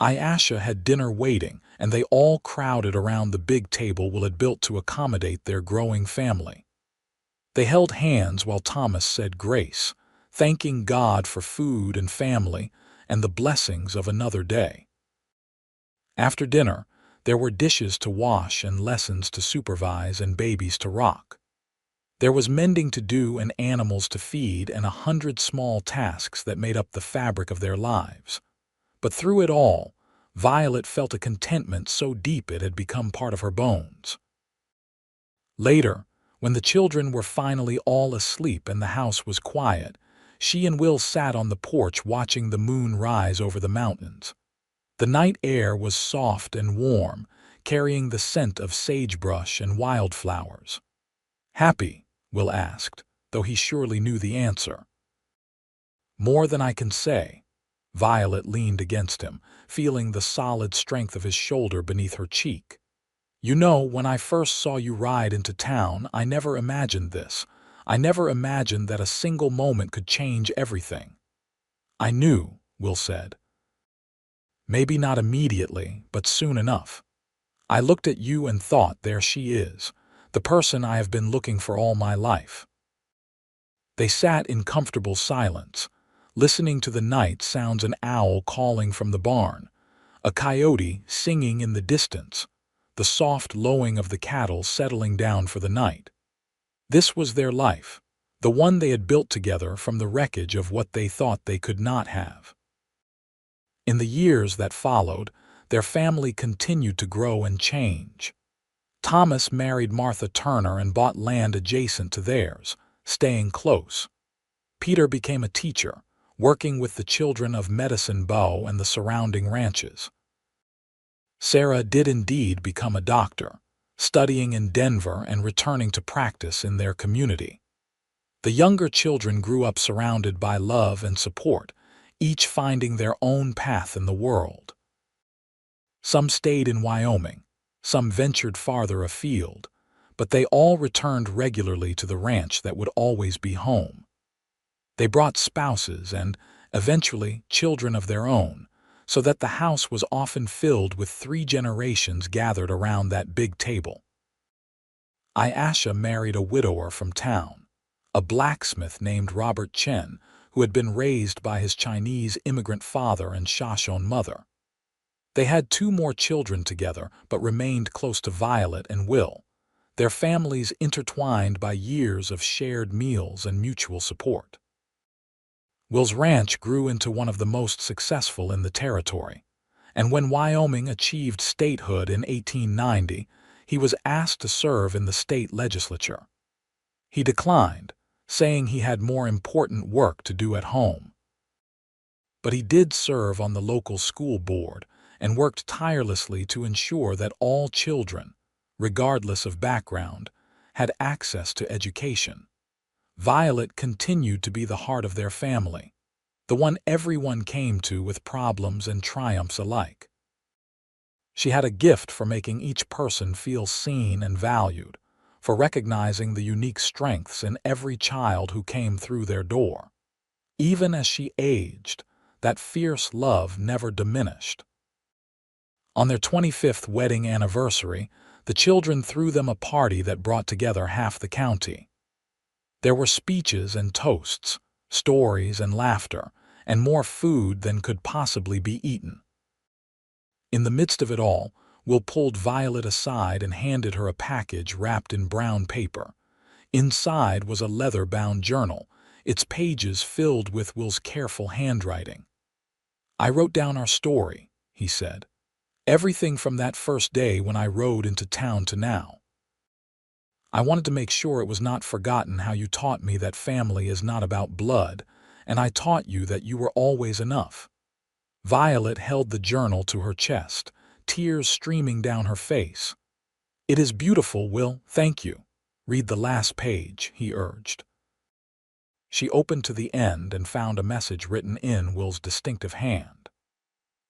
Ayasha had dinner waiting, and they all crowded around the big table Will had built to accommodate their growing family. They held hands while Thomas said grace, thanking God for food and family and the blessings of another day. After dinner, there were dishes to wash and lessons to supervise and babies to rock. There was mending to do and animals to feed and 100 small tasks that made up the fabric of their lives. But through it all, Violet felt a contentment so deep it had become part of her bones. Later, when the children were finally all asleep and the house was quiet, she and Will sat on the porch watching the moon rise over the mountains. The night air was soft and warm, carrying the scent of sagebrush and wildflowers. "Happy?" Will asked, though he surely knew the answer. "More than I can say." Violet leaned against him, feeling the solid strength of his shoulder beneath her cheek. "You know, when I first saw you ride into town, I never imagined this. I never imagined that a single moment could change everything." "I knew," Will said. "Maybe not immediately, but soon enough. I looked at you and thought, there she is, the person I have been looking for all my life." They sat in comfortable silence, listening to the night sounds: an owl calling from the barn, a coyote singing in the distance, the soft lowing of the cattle settling down for the night. This was their life, the one they had built together from the wreckage of what they thought they could not have. In the years that followed, their family continued to grow and change. Thomas married Martha Turner and bought land adjacent to theirs, staying close. Peter became a teacher, working with the children of Medicine Bow and the surrounding ranches. Sarah did indeed become a doctor, studying in Denver and returning to practice in their community. The younger children grew up surrounded by love and support, each finding their own path in the world. Some stayed in Wyoming, some ventured farther afield, but they all returned regularly to the ranch that would always be home. They brought spouses and, eventually, children of their own, so that the house was often filled with 3 generations gathered around that big table. Ayasha married a widower from town, a blacksmith named Robert Chen, who had been raised by his Chinese immigrant father and Shoshone mother. They had 2 more children together, but remained close to Violet and Will, their families intertwined by years of shared meals and mutual support. Will's ranch grew into one of the most successful in the territory, and when Wyoming achieved statehood in 1890, he was asked to serve in the state legislature. He declined, saying he had more important work to do at home. But he did serve on the local school board and worked tirelessly to ensure that all children, regardless of background, had access to education. Violet continued to be the heart of their family, the one everyone came to with problems and triumphs alike. She had a gift for making each person feel seen and valued, for recognizing the unique strengths in every child who came through their door. Even as she aged, that fierce love never diminished. On their 25th wedding anniversary, the children threw them a party that brought together half the county. There were speeches and toasts, stories and laughter, and more food than could possibly be eaten. In the midst of it all, Will pulled Violet aside and handed her a package wrapped in brown paper. Inside was a leather-bound journal, its pages filled with Will's careful handwriting. "I wrote down our story," he said. "Everything from that first day when I rode into town to now. I wanted to make sure it was not forgotten how you taught me that family is not about blood, and I taught you that you were always enough." Violet held the journal to her chest, tears streaming down her face. "It is beautiful, Will, thank you. Read the last page," he urged. She opened to the end and found a message written in Will's distinctive hand.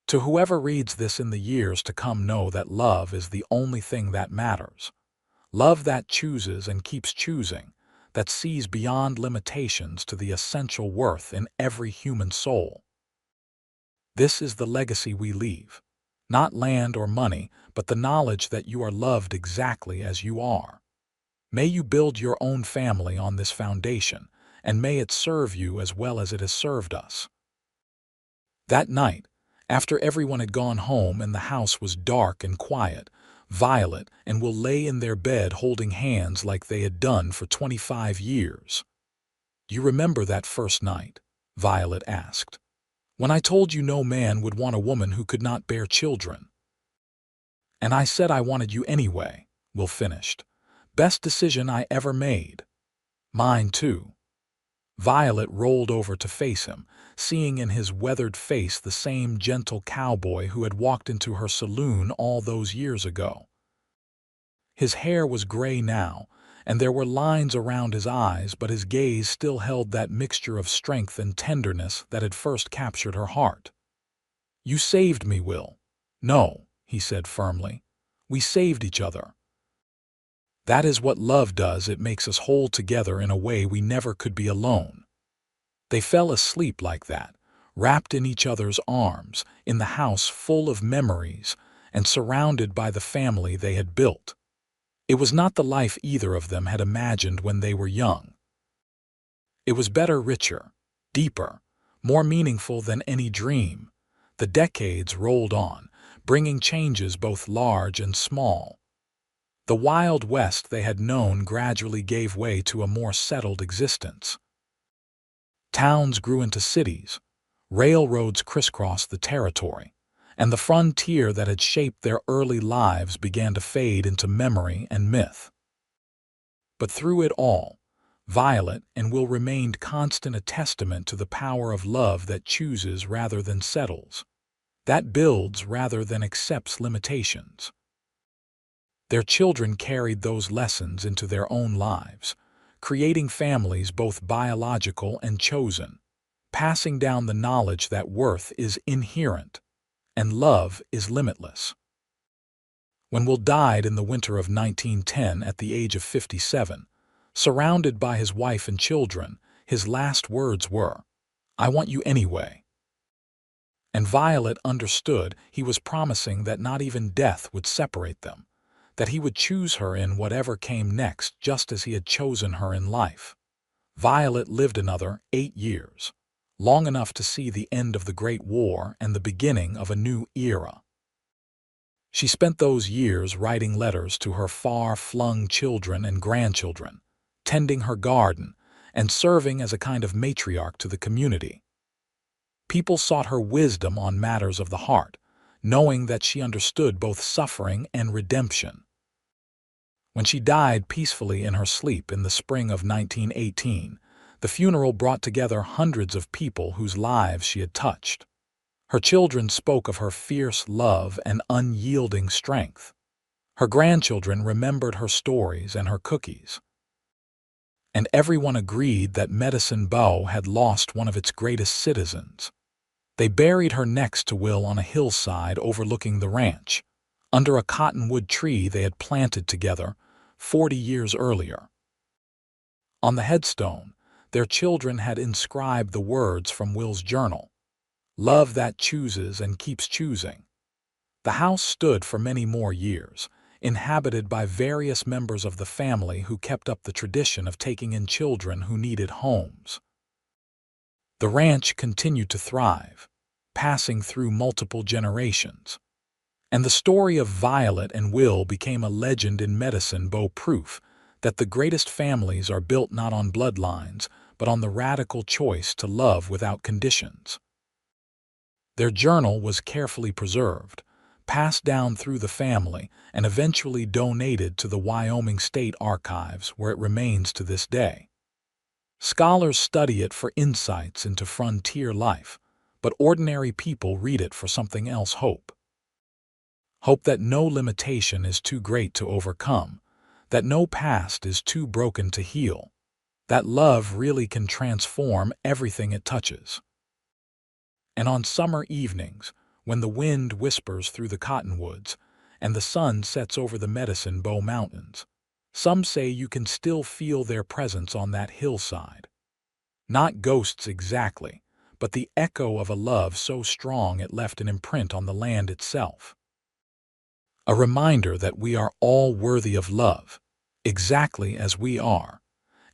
"To whoever reads this in the years to come, know that love is the only thing that matters. Love that chooses and keeps choosing, that sees beyond limitations to the essential worth in every human soul. This is the legacy we leave. Not land or money, but the knowledge that you are loved exactly as you are. May you build your own family on this foundation, and may it serve you as well as it has served us." That night, after everyone had gone home and the house was dark and quiet, Violet and Will lay in their bed holding hands like they had done for 25 years. "Do you remember that first night?" Violet asked. "When I told you no man would want a woman who could not bear children?" "And I said I wanted you anyway," Will finished. "Best decision I ever made." "Mine too." Violet rolled over to face him, seeing in his weathered face the same gentle cowboy who had walked into her saloon all those years ago. His hair was gray now, and there were lines around his eyes, but his gaze still held that mixture of strength and tenderness that had first captured her heart. "You saved me, Will." "No," he said firmly. "We saved each other. That is what love does. It makes us whole together in a way we never could be alone." They fell asleep like that, wrapped in each other's arms, in the house full of memories, and surrounded by the family they had built. It was not the life either of them had imagined when they were young. It was better, richer, deeper, more meaningful than any dream. The decades rolled on, bringing changes both large and small. The Wild West they had known gradually gave way to a more settled existence. Towns grew into cities, railroads crisscrossed the territory, and the frontier that had shaped their early lives began to fade into memory and myth. But through it all, Violet and Will remained constant, a testament to the power of love that chooses rather than settles, that builds rather than accepts limitations. Their children carried those lessons into their own lives, creating families both biological and chosen, passing down the knowledge that worth is inherent and love is limitless. When Will died in the winter of 1910 at the age of 57, surrounded by his wife and children, his last words were, "I want you anyway." And Violet understood he was promising that not even death would separate them, that he would choose her in whatever came next just as he had chosen her in life. Violet lived another 8 years, long enough to see the end of the Great War and the beginning of a new era. She spent those years writing letters to her far-flung children and grandchildren, tending her garden, and serving as a kind of matriarch to the community. People sought her wisdom on matters of the heart, knowing that she understood both suffering and redemption. When she died peacefully in her sleep in the spring of 1918, the funeral brought together hundreds of people whose lives she had touched. Her children spoke of her fierce love and unyielding strength. Her grandchildren remembered her stories and her cookies. And everyone agreed that Medicine Bow had lost one of its greatest citizens. They buried her next to Will on a hillside overlooking the ranch. Under a cottonwood tree they had planted together, 40 years earlier. On the headstone, their children had inscribed the words from Will's journal, "Love that chooses and keeps choosing." The house stood for many more years, inhabited by various members of the family who kept up the tradition of taking in children who needed homes. The ranch continued to thrive, passing through multiple generations. And the story of Violet and Will became a legend in Medicine Bow, proof that the greatest families are built not on bloodlines, but on the radical choice to love without conditions. Their journal was carefully preserved, passed down through the family, and eventually donated to the Wyoming State Archives, where it remains to this day. Scholars study it for insights into frontier life, but ordinary people read it for something else: hope. Hope that no limitation is too great to overcome, that no past is too broken to heal, that love really can transform everything it touches. And on summer evenings, when the wind whispers through the cottonwoods and the sun sets over the Medicine Bow Mountains, some say you can still feel their presence on that hillside. Not ghosts exactly, but the echo of a love so strong it left an imprint on the land itself. A reminder that we are all worthy of love, exactly as we are,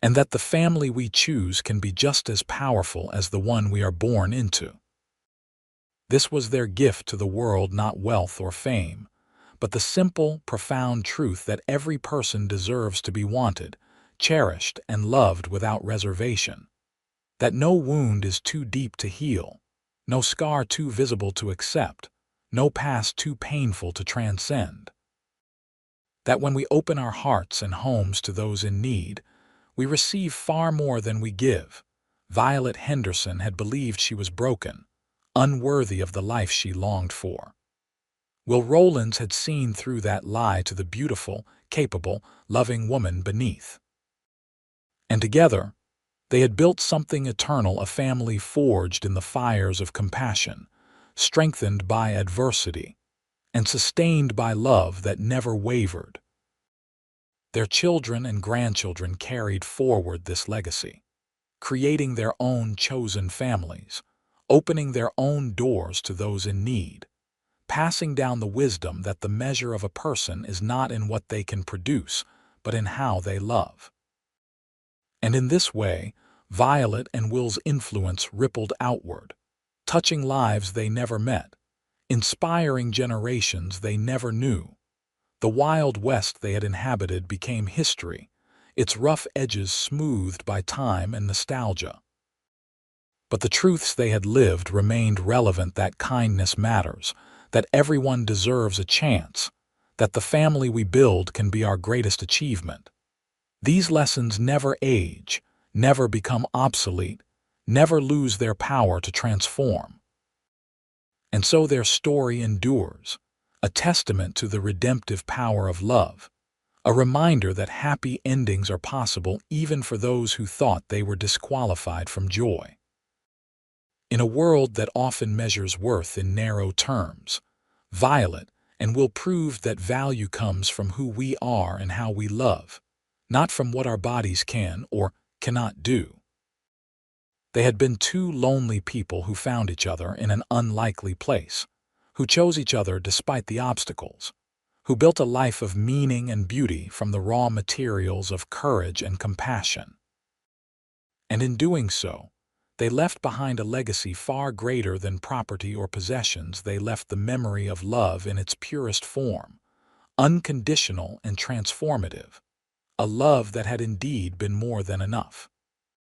and that the family we choose can be just as powerful as the one we are born into. This was their gift to the world, not wealth or fame, but the simple, profound truth that every person deserves to be wanted, cherished, and loved without reservation. That no wound is too deep to heal, no scar too visible to accept, no past too painful to transcend. That when we open our hearts and homes to those in need, we receive far more than we give. Violet Henderson had believed she was broken, unworthy of the life she longed for. Will Rowlands had seen through that lie to the beautiful, capable, loving woman beneath. And together, they had built something eternal, a family forged in the fires of compassion, strengthened by adversity, and sustained by love that never wavered. Their children and grandchildren carried forward this legacy, creating their own chosen families, opening their own doors to those in need, passing down the wisdom that the measure of a person is not in what they can produce, but in how they love. And in this way, Violet and Will's influence rippled outward, touching lives they never met, inspiring generations they never knew. The Wild West they had inhabited became history, its rough edges smoothed by time and nostalgia. But the truths they had lived remained relevant: that kindness matters, that everyone deserves a chance, that the family we build can be our greatest achievement. These lessons never age, never become obsolete, never lose their power to transform. And so their story endures, a testament to the redemptive power of love, a reminder that happy endings are possible even for those who thought they were disqualified from joy. In a world that often measures worth in narrow terms, Violet and Will proved that value comes from who we are and how we love, not from what our bodies can or cannot do. They had been two lonely people who found each other in an unlikely place, who chose each other despite the obstacles, who built a life of meaning and beauty from the raw materials of courage and compassion. And in doing so, they left behind a legacy far greater than property or possessions. They left the memory of love in its purest form, unconditional and transformative, a love that had indeed been more than enough.